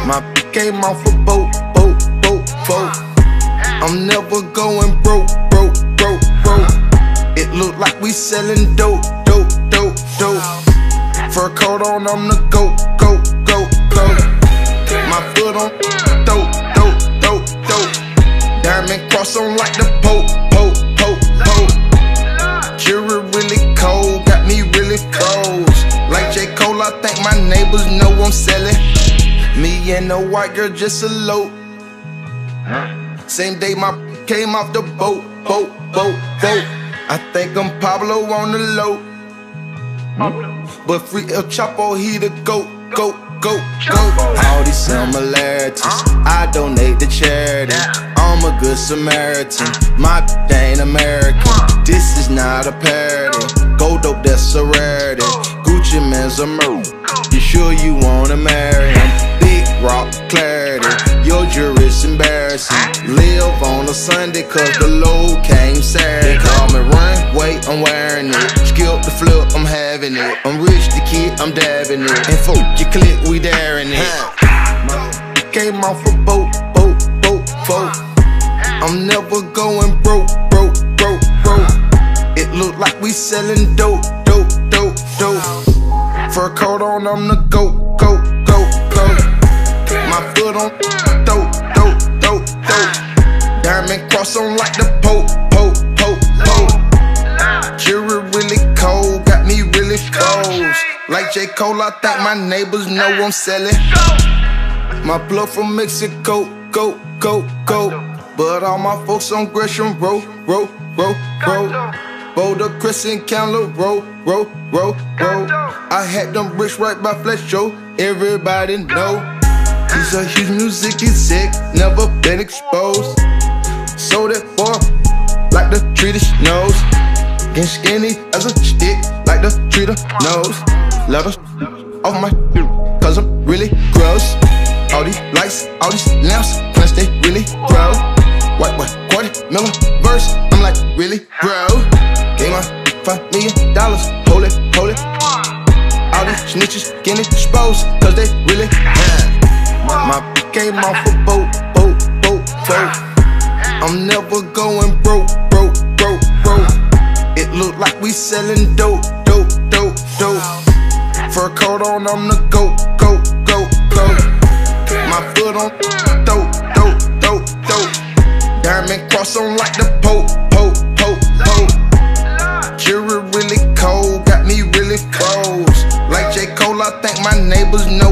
My came off a boat. I'm never going broke. It look like we selling dope. Fur coat on, I'm the go. My foot on dope. Diamond cross on like the Pope. Jury really cold, got me really froze. Like J. Cole, I think my neighbors know I'm selling. Me and the white girl just elope. Same day my came off the boat. I think I'm Pablo on the low. But free El Chapo, he the goat. All these similarities, I donate to charity. I'm a good Samaritan, my ain't American. This is not a parody. Go dope, that's a rarity. Gucci Mane's a murder. You sure you wanna marry him? Big rock clarity, your jury's embarrassing. Live on a Sunday cause the load came Saturday. Call me run, wait, I'm wearing it. Skip the flip, I'm having it. I'm rich the kid, I'm dabbing it. And fuck your clique, we daring it. Came off a boat. I'm never going broke. It look like we selling dope. Fur coat on, I'm the go. My foot on dope. Diamond cross on like the Pope. Jury really cold, got me really froze. Like J. Cole, I think my neighbors know I'm selling. My blood from Mexico, go. But all my folks on Gresham roll. Boulder, Crescent, Candler, roll. I had them bricks right by Flesh Show, everybody know. These are huge music, is sick, never been exposed. So that boy, like the treater knows. Getting skinny as a stick, like the treater knows. Let us off my cause I'm really gross. All these lights, all these lamps, plus they really grow. White boy, $250,000 verse, I'm like, really, bro? Gave my $5 million, hold it. All these snitches getting exposed, cause they really my came off a boat. I'm never going broke. It look like we selling dope. Fur coat on, I'm the go. My foot on dope. Diamond cross on like the Pope. Jury really cold, got me really froze. Like J. Cole, I think my neighbors know